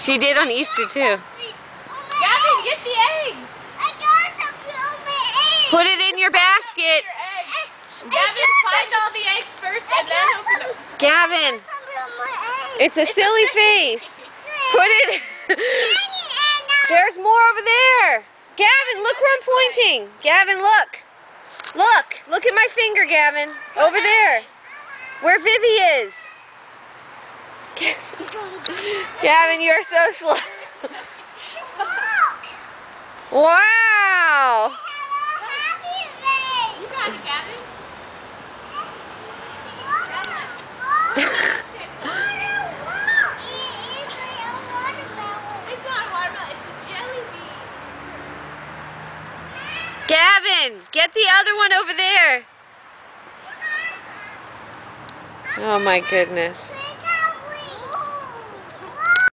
She did on Easter too. Gavin, get the eggs. I got something on my eggs. Put it in your basket. Gavin, find all the eggs first and then open them. Gavin, it's a silly face. Put it. There's more over there. Gavin, look where I'm pointing. Gavin, look. Look. Look at my finger, Gavin. Over there. Where Vivi is. Gavin, you're so slow. Wow. You got it, Gavin. It's not a watermelon, it's a jelly bean. Gavin, get the other one over there. Oh my goodness.